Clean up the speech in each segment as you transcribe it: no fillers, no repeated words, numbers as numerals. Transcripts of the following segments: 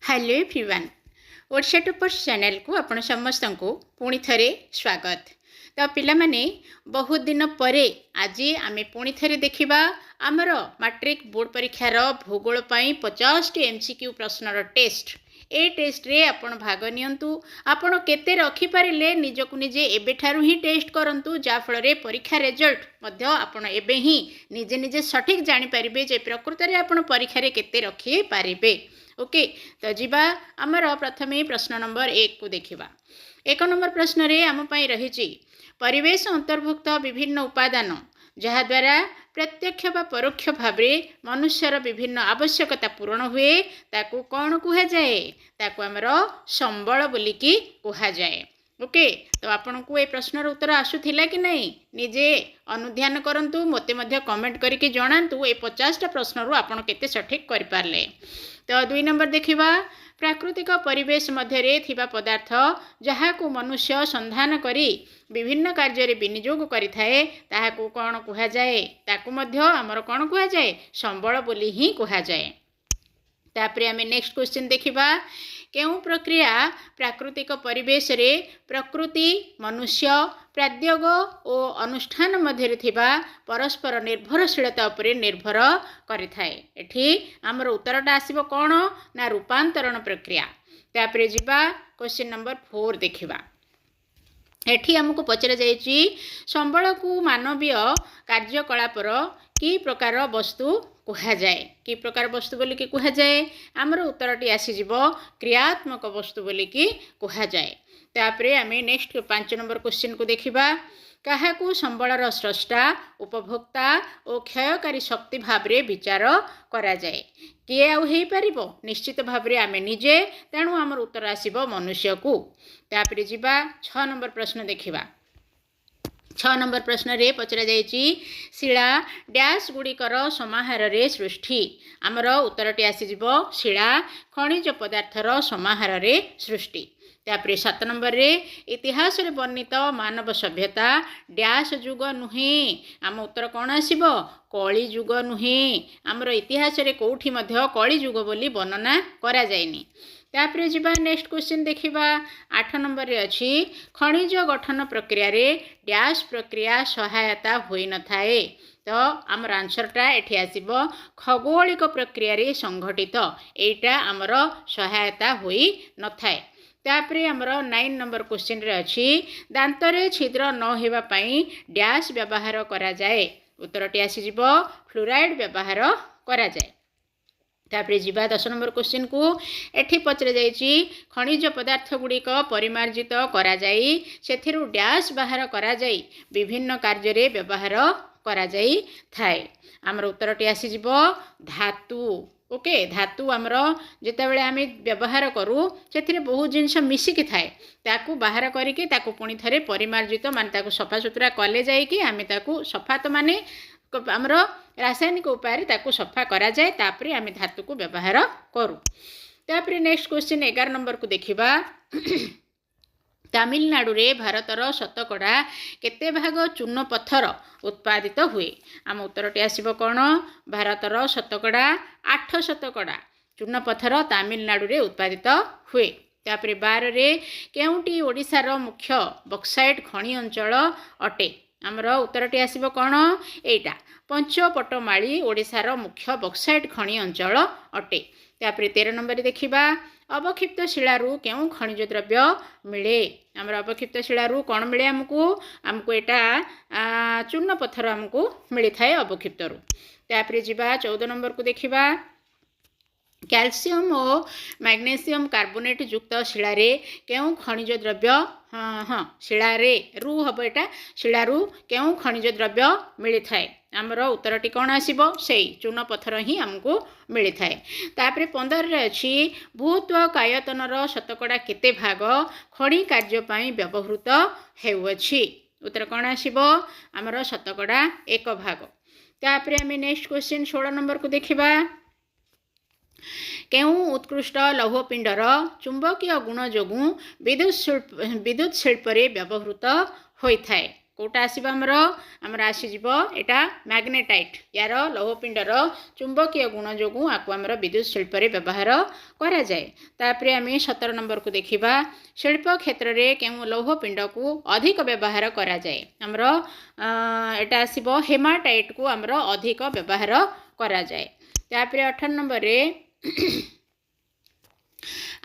Hello everyone Odisha toppers channel को आपण समस्त को पुणी थरे स्वागत। तो पिला माने बहुत दिन पर आज आम पुणी थरे देखिबा आमर मैट्रिक बोर्ड परीक्षार भूगोल 50 एमसीक्यू प्रश्नर टेस्ट। ए टेस्ट रे आपण भाग नियंतु आपण केते रखी पारिले निजकु निजे एबे ठारु ही टेस्ट करंतु जा फल रे परीक्षा रिजल्ट मध्य आपण एबे ही निजे निजे सठिक जानि परिबे जे प्रकृत रे आपण परीक्षा रे केते रखी पारिबे। ओके तो जीवा आमर प्रथमे प्रश्न नंबर 1 को देखिबा। 1 नंबर प्रश्न रे आम पई रहिछि परिवेश अंतर्भुक्त विभिन्न उपादान जहाद्वारा प्रत्यक्ष व परोक्ष भाव मनुष्यर विभिन्न आवश्यकता पूरण हुए ताकू कौन कुहा जाए ताकू आमर संबल बोलिकी कुहा जाए। ओके तो आपन को ए प्रश्नर उत्तर आसुथिला कि नहीं निजे अनुध्यान करंतु मते मध्य कमेंट करके जणांतु ए 50टा प्रश्नरू आपन केते सठिक करि पारले। तो 2 नंबर देखिबा प्राकृतिक परिवेश मध्यरे थिबा पदार्थ जहाकू मनुष्य संधान करी विभिन्न कार्य रे विनियोग करिथाए ताहाकू कौन कुहा जाए ताकू मध्य आमर कौन कुहा जाए संबल बोली ही कुहा जाए। तापरे आमे नेक्स्ट क्वेश्चन देखिबा केउं प्रक्रिया प्राकृतिक परिवेश रे प्रकृति मनुष्य प्राद्योग और अनुष्ठान मध्य थिबा परस्पर निर्भरशीलता उपरे निर्भर करिथाए। एठी आमर उत्तरटा आसीबो कोन ना रूपांतरण प्रक्रिया। तापरे जिबा क्वेश्चन नंबर 4 देखिबा। एठी हमको पचरा जायछि संबल को मानवीय कार्यकलापर कि प्रकार वस्तु कुहा जाए कि प्रकार वस्तु बोली कि कुहा जाए आमर उत्तरटी आसीजिवो क्रियात्मक वस्तु बोली कि कुहा जाए। तापरे आमे नेक्स्ट 5 नंबर क्वेश्चन को देखिबा काहाकू संबलर स्रष्टा उपभोक्ता और क्षयकारी शक्ति भाव रे विचार करा जाए किए आउ हेई परिबो निश्चित भाव रे आमे निजे तेणु आमर उत्तर आसीबो मनुष्य को। तापरे जिबा 6 नंबर प्रश्न देखिबा। 6 नंबर प्रश्न रे पचरा जायछि शिला डैश गुड़िकर समाहार रे सृष्टि आमर उत्तरटी आसीजिवो शिला खनिज पदार्थर समाहार रे सृष्टि। तापरे 7 नंबर रे इतिहास रे वर्णित मानव सभ्यता डैश युग नुहे आम उत्तर कौन आसीबो कली युग नुहे आमर इतिहास रे कोठी मध्य कली युग बोली वर्णना करा जायनी। तापरे जिबा नेक्स्ट क्वेश्चन देखिबा 8 नंबर रे अछि खनिज गठन प्रक्रिया रे डैश प्रक्रिया सहायता होई न थाए तो आमर आंसरटा एठी आसीबो खगोलिक प्रक्रिया रे संघटित एटा आमर सहायता होई न थाए। तापरे आमर 9 नंबर क्वेश्चन रे अछि दांत रे छिद्र न हेबा पई डैश व्यवहार करा जाए उत्तरटी आसीजिवो फ्लोराइड व्यवहार करा जाए। तापरे जिबा 10 नंबर क्वेश्चन को एठी पचरा जायछि खनिज पदार्थ गुड़िक परिमार्जित करा जाई सेथिरु डैश बाहर करा जाई विभिन्न कार्य रे व्यवहार करा जाई थाए आमर उत्तरटी आसीजिवो धातु। ओके धातु आमर जेतेबेले आमे व्यवहार करू सेथिरे बहुत जिनिस मिसिकी थाए ताकू बाहर करिके ताकू पुणी थरे परिमार्जित माने ताकू सफा सुतरा कले जाई कि आमे ताकू सफा तो माने आमर रासायनिक उपाय ताकू सफा करा जाए तापरे आमे धातु को व्यवहार करू। तापरे नेक्स्ट क्वेश्चन 11 नंबर को देखिबा तमिलनाडु रे भारतर शतकड़ा केते भाग चून पत्थर उत्पादित हुए आम उत्तरटी आसीबो कोन भारतर शतकड़ा 8 शतकड़ा चून पत्थर तमिलनाडु रे उत्पादित हुए। तापरे 12 रे केउंटी ओडिशार मुख्य बक्साइट खनि अंचल अटे आमर उत्तरटी आसीबो कोन एटा पंचपटमाली ओडिशार मुख्य बक्साइट खनि अंचल अटे। तापरे 13 नंबर देखिबा अवक्षिप्त शिलारू केउं खनिज द्रव्य मिले आमर अवक्षिप्त शिलारू कौन मिले आमको एटा चूर्ण पत्थर आमको मिली थाए अवक्षिप्तरू। तापरे जिबा 14 नंबर को देखिबा कैल्शियम और मैग्नेशियम कार्बोनेट युक्त शिलारे केउं खनिज द्रव्य शिलारे रू हम एटा शिलारू केउं खनिज द्रव्य मिली थाए आमर उत्तरटी कौन आसीबो सेई चून पत्थर ही आमको मिली थाए। तापरे 15 रे अछि भूत्व कायतनर शतकड़ा केते भाग खनि कार्य पई व्यवहृत हेउछि उत्तर कौन आसीबो आमर शतकड़ा 1 भाग। तापरे आमे नेक्स्ट क्वेश्चन 16 नंबर को देखिबा केउं उत्कृष्ट लौहपिंडर चुंबकीय गुण जोगु विद्युत शिल्प रे व्यवहृत होई थाए कोटा आसीबो हमर आसीजिबो एटा मैग्नेटाइट यार लौहपिंडर चुंबकीय गुण जोगु आकु हमर विद्युत शिल्प रे व्यवहार करा जाए। तापरे आमे 17 नंबर को देखिबा शिल्प क्षेत्र रे केउ लौहपिंड को अधिक व्यवहार करा जाए। हमर एटा आसीबो हेमाटाइट को हमर अधिक व्यवहार करा जाए। तापरे 18 नंबर रे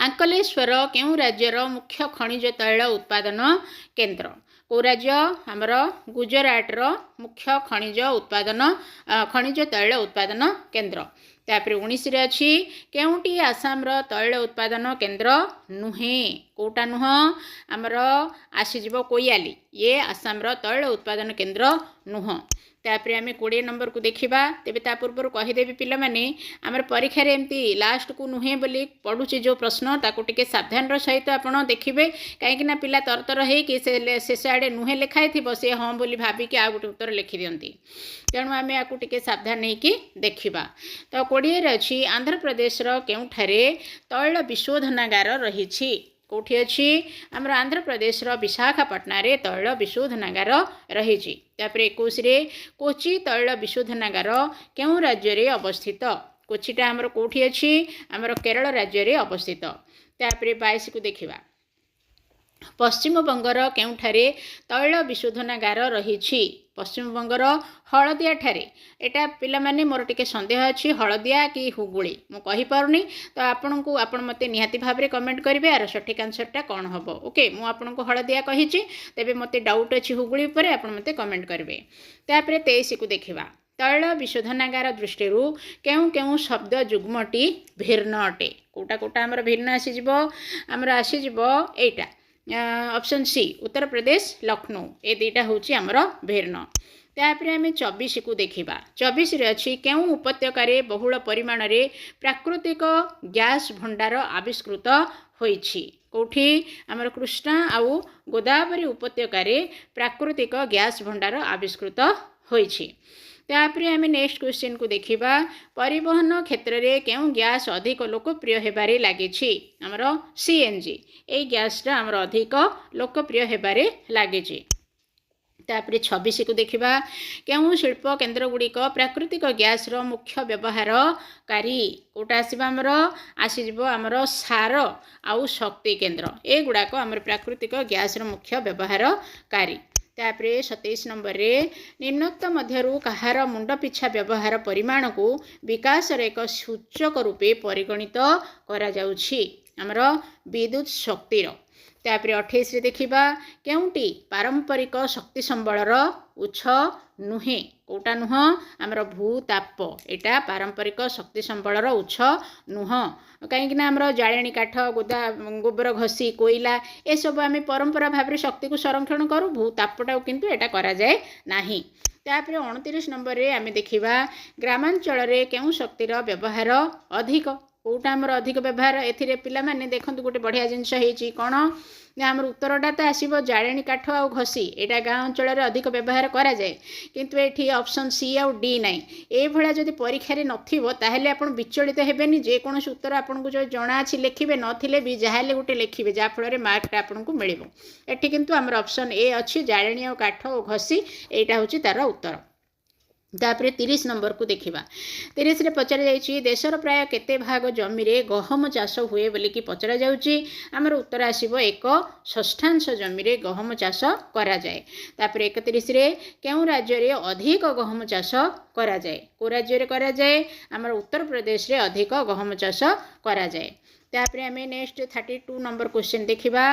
आंकलेश्वर केउ राज्यर मुख्य खनिज तैल उत्पादन केंद्र को राज्य हमर गुजरात रो मुख्य खनिज तैल उत्पादन केंद्र। तापर 19 रे अछि केउटी आसाम रो तैल उत्पादन केंद्र नुहे कोटा नुह हमर आसीजिबो कोयाली ये आसाम रो तैल उत्पादन केंद्र नुह। तापर आमे 20 नंबर को देखिबा तेबे ता पूर्व कहिदेबी पिला माने हमर परीक्षा रे एमती लास्ट को नुहे बोली पढुची जो प्रश्न ताको टिके सावधान रो सहित आपण देखिबे काहे कि ना पिला तरतर हे कि से साडे नुहे लिखाई थिबो से हां बोली भाबी कि आ गुटे उत्तर लिखि दियंती तेणु आमे आकु टिके सावधान नै कि देखिबा। तो 20 रे अछि आंध्र प्रदेश रो केउठारे तैल विशोधनागार रहिछि कोठी अछि हमर आंध्र प्रदेश रो विशाखापट्टना रे तैल विशोधनागार रहिछि। तापर 21 रे कोची तैल विशोधनागार केउ राज्य रे अवस्थित कोचीटा हमर कोठी अछि हमर केरल राज्य रे अवस्थित। तापर 22 को देखिबा पश्चिम बंगर केउठारे तैल विशोधनागार रहिछि पश्चिम बंगर हलदिया ठारे एटा पिला माने मोर टिके संदेह अछि हलदिया कि हुगुली मु कहि पारुनी तो आपण को आपण मते निहाती भाबरे कमेंट करिवे आर सठिक आंसरटा कोन हबो। ओके मु आपण को हलदिया कहिछि तेबे मते डाउट अछि हुगुली ऊपर आपण मते कमेंट करिवे। तापर 23 को देखिबा तैल विशोधनागार दृष्टि केउ केउ शब्द जुग्मटी भिन्न अटे कोटा कोटा हमर भिन्न आसीजिबो हमर आसीजिबो एटा ऑप्शन सी उत्तर प्रदेश लखनऊ ए दुईटा होची हमर भिन्न। तापर आमे 24 को देखिबा 24 रे अछि केउ उपत्यकारे बहुल परिमाण रे प्राकृतिक गैस भंडार आविष्कृत होईछि कोठी हमर कृष्णा आउ गोदावरी उपत्यकारे प्राकृतिक गैस भंडार आविष्कृत होईछि। तापर आम नेक्स्ट क्वेश्चन को देखिबा परिवहन क्षेत्र रे केउ गैस अधिक लोकप्रिय हेबारे लागिछि हमर सीएनजी ए गैसटा हमर अधिक लोकप्रिय हेबारे लागिछि। तापर 26 को देखिबा केउ शिल्प केन्द्र गुड़िक प्राकृतिक गैस रो मुख्य व्यवहारकारी कोटा आसीबा हमर आसीजिबो हमर सार आउ शक्ति केन्द्र ए गुड़ाक हमर प्राकृतिक गैस रो मुख्य व्यवहारकारी। तापर 27 नंबर रे निम्नोक्त मध्यरु कहार मुंड पिछा व्यवहार परिमाण को विकास रे एक सूचक रूपे परिगणित करा जाउछि हमर विद्युत शक्ति रो। तापर 28 रे देखिबा केउटी पारंपरिक शक्ति संबलर उच्च नुहे कोटा नुह हमर भूताप एटा पारंपरिक शक्ति संबलर उच्च नुह कहीं हमर जाळेणी काठ गोबर घसी कोईला ए सब आम परंपरा भाव शक्ति को संरक्षण करूँ भूतापटा किंतु एटा करा जाए नाही। तापर 29 नंबर रे आम देखिबा ग्रामांचल रे केउ शक्तिर व्यवहार अधिक कोटा हमर अधिक व्यवहार एथिरे पिला माने देखंतु गोटे बढ़िया जिंस हेची कोन हमर उत्तरटा तो आसीबो जाळेणी काठ आ घसी एटा गाँ अंचल रे अधिक व्यवहार करा जाए किंतु एठी ऑप्शन सी आ डी नाही ए भळा जदि परीक्षा रे नथिबो ताहेले आपण विचलित हेबेनी जे कोनोस उत्तर आपण को जो जणा अछि लेखिबे नथिले भी जाहाले गोटे लेखिबे जा फळ रे मार्कटा आपण को मिलिबो। एठी किंतु हमर ऑप्शन ए अछि जाळेणी आ काठ आ घसी एटा होची तार उत्तर। तापर 30 नंबर को देखिबा 30 रे पचरा जाइछि देशर प्राय केते भाग जमी रे गहम चाष हुए बोली कि पचरा जाउछि हमर उत्तर आसीबो 1/6 जमी रे गहम चाष करा जाए। तापर 31 रे केउ राज्य रे अधिक गहम चाष करा जाए को राज्य रे करा जाए हमर उत्तर प्रदेश रे अधिक गहम चाष करा जाए। तापर हमें नेक्स्ट 32 नंबर क्वेश्चन देखिबा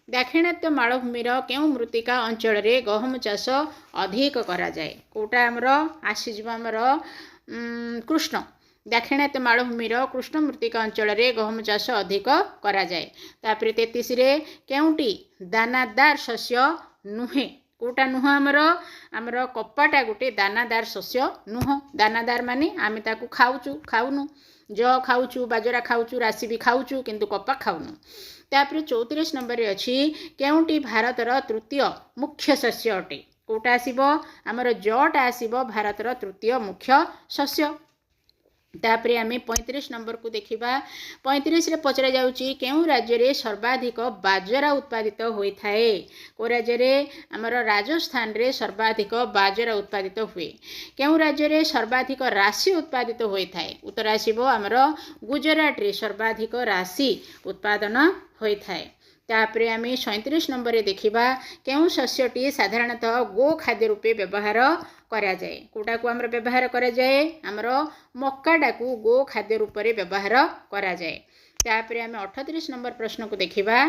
दाक्षिणात्य मालभूमिर केउ मृत्तिका अंचल रे गहम चाष अधिक करा जाए कोटा हमर आसीजिबा हमर कृष्ण दाक्षिणात्य मालभूमिर कृष्ण मृत्तिका अंचल रे गहम चाष अधिक करा जाए। तापर 33 रे केउटी दानादार शस्य नुहे कोटा नुह हमर कपाटा गोटे दानादार शस्य नुह दानादार माने आमे ताकू खाउनु ज खाउछु बाजरा खाउछु राशि भी खाउछु किंतु कपा खाउनु। तापर 34 नंबर रे अछि केउटी भारतर तृतीय मुख्य शस्य अटे कोटा आसीबो हमर जटा आसीबो भारतर तृतीय मुख्य शस्य। तापर आम 35 नंबर को देखा 35 रे पचरा जाउची केउ राज्य रे सर्वाधिक बाजरा उत्पादित होता है को राज्य रे आमर राजस्थान रे सर्वाधिक बाजरा उत्पादित हुए केउ राज्य रे सर्वाधिक राशि उत्पादित होता है उत्तर आसीबो आमर गुजरात रे सर्वाधिक राशि उत्पादन होता है तापर आम 37 नंबर देखा केउ शस्यटी साधारणतः गो खाद्य रूपे व्यवहार करा जाए कोटा को आमर व्यवहार करा जाए आमर मक्काटा को गो खाद्य रूप में व्यवहार करा जाए तापर आम 38 नंबर प्रश्न को देखा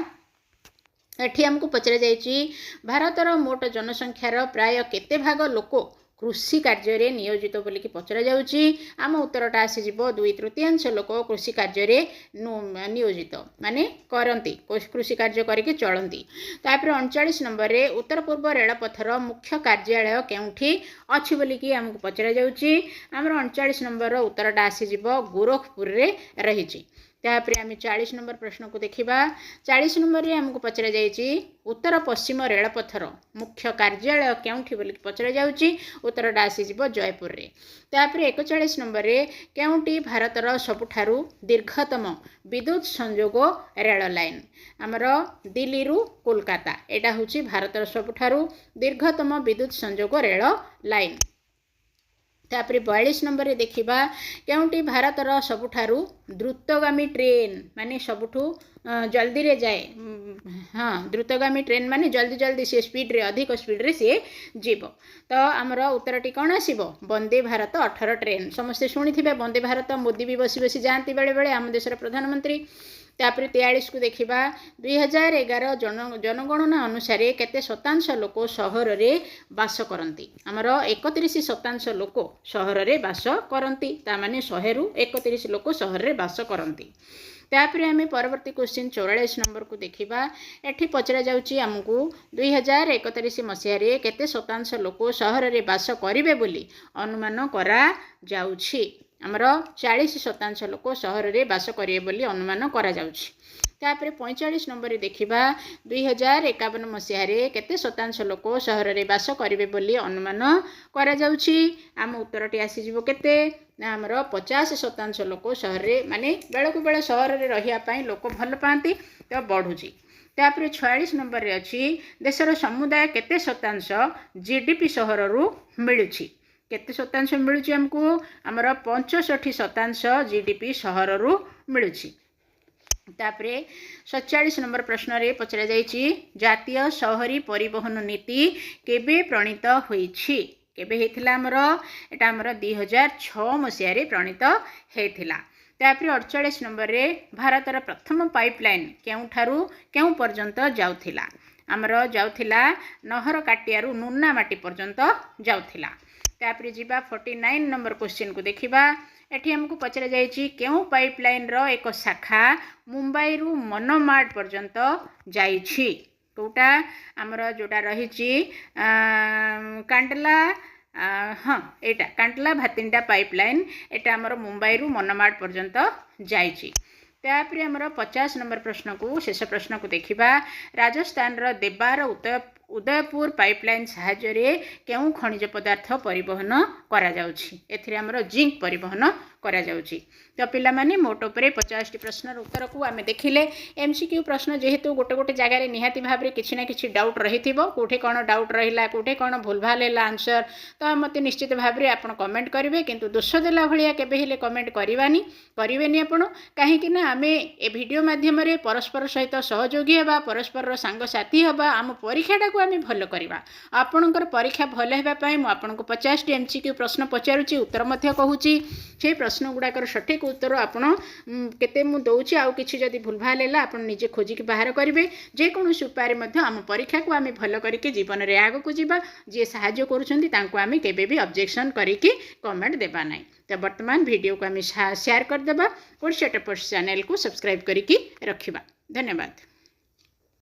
एठी हमको पचरा जाइए भारतर मोट जनसंख्यार प्राय केते भाग लोक कृषि कार्य रे नियोजित बोलिकी पचरा जाउची आम उत्तरटा आसीजिवो 2/3 लोक कृषि कार्य रे नियोजित माने करंती कृषि कार्य करके चलती तापर 39 नंबर रे उत्तर पूर्व रेलपथर मुख्य कार्यालय केउठी अछि बोलिकी हमको पचरा जाउची हमर 39 नंबर रो उत्तरटा आसीजिवो गोरखपुर रे रहिची तापर आम 40 नंबर प्रश्न को देखा 40 नंबर रे हमको पचरा जाइए उत्तर पश्चिम रेलपथर मुख्य कार्यालय केउठी बोलिकी पचरा जाउची उत्तरटा आसीजिवो जयपुर रे तापर 41 नंबर रे केउठी भारतर सबुठारु दीर्घतम विद्युत संजोग रेल लाइन आमर दिल्ली रु कोलकाता एटा होची भारतर सबुठारु दीर्घतम विद्युत संजोग रेल लाइन तापर 42 नंबर रे देखा केउटी भारतर सबुठारु द्रुतगामी ट्रेन माने सबुठू जल्दी रे जाए हाँ द्रुतगामी ट्रेन माने जल्दी जल्दी से स्पीड रे अधिक स्पीड रे से जीव तो आमर उत्तरटी कौन आसीबो वंदे भारत 18 ट्रेन समस्ते शुणिथिबे वंदे भारत मोदी भी बसी बसी जाती बेले बेले आम देशर प्रधानमंत्री तापर 43 को देखा 2011 जनगणना अनुसार केते शतांश लोक सहर रे बास करती आमर 31% लोक सहर रे बास करती तामाने 100 रु 31 लोक सहर रे बास करती तापर आम परवर्ती क्वेश्चन 44 नंबर को देखा एठी पचरा जाउची हमकू 2031 मसीह केते शतांश लोक सहर रे बास करिवे बोली अनुमान करा जाउची आमर 40% लोक सहर रे बास करिवे बोली अनुमान करा जाउची तापर 45 नंबर रे देखा 2051 मसीह केते शतांश लोक सहर रे बास करिवे बोली अनुमान करा जाउची आम उत्तरटी आसीजिवो केते आमर 50% लोक सहर रे माने बेले को बेले सहर रे रहिया पई लोक भल पाती तो बढ़ुची तापर 46 नंबर रे अछि देशर समुदाय केते शतांश जीडीपी सहर रु मिलुची केते शतांश मिलुची हमको आमर 65% जीडीपी सहर रु मिलुची तापर 47 नंबर प्रश्न रे पचरा जाइछि जातीय शहरी परिवहन नीति केबे प्रणीत होईछि केबे हेथिला हमर एटा हमर 2006 मसिया रे प्रणीत हेथिला तापर 48 नंबर रे भारतर प्रथम पाइपलाइन केउठारु केउ पर्यंत जाउथिला हमर जाउथिला नहर काटियारु नुना माटी पर्यंत जाउथिला तापर जीवा 49 नंबर क्वेश्चन को देखिबा एठी हमको पचरा जाइछि केउ पाइपलाइन रो एक शाखा मुंबई रु मनमाड पर्यंत जाइछि कोटा आमर जोटा रहिछि कांडला हाँ एटा कांडला भातिंडा पाइपलाइन एटा आमर मुंबई रु मनमाड पर्यंत जाइछि तापर आमर 50 नंबर प्रश्न को शेष प्रश्न को देखिबा राजस्थान रो देबार उदयपुर पाइपलाइन साहाय्य केउ खनिज पदार्थ परिवहन करा जाउछि एथिरे हमरो जिंक परिवहन करा जाउछि तो पिला माने मोट उपरे 50 टी प्रश्न उत्तर को आमे देखिले एमसीक्यू प्रश्न जेहेतु गोटे गोटे जगह रे निहाती भाव रे किछि ना किछि डाउट रहिथिबो कोठे कोन डाउट रहिला कोठे कोन भूल भाल हैला आंसर तो मते निश्चित भाव रे आपण कमेंट करिवे किंतु दोष देला भलिया केबे हेले कमेंट करिवेनी आपण काहे कि ना आमे ए वीडियो माध्यम रे परस्पर सहित सहयोगी हेबा परस्पर सांग साथी हेबा आम परीक्षाटा को आमे भल करबा आपणकर परीक्षा भल हेबा पई मु आपनको 50 टी एमसीक्यू प्रश्न पचारुची उत्तर मध्य कहूची से प्रश्न गुडाकर सठिक उत्तर आपण केते मु दउची आउ किछि जदी भूल भाल हैला आपण निजे खोजी के बाहर करिवे जे कोनोसी उपाय मध्ये आम परीक्षा को आमे भल करके जीवन रे आगो को जीवा जे सहाय्य करूछंती तांको आमे केबे भी ऑब्जेक्शन करिकि कमेंट देबा नै तो वर्तमान वीडियो को आमे शेयर कर देबा और सेटअप चैनल को सब्सक्राइब करिकि रखिबा धन्यवाद।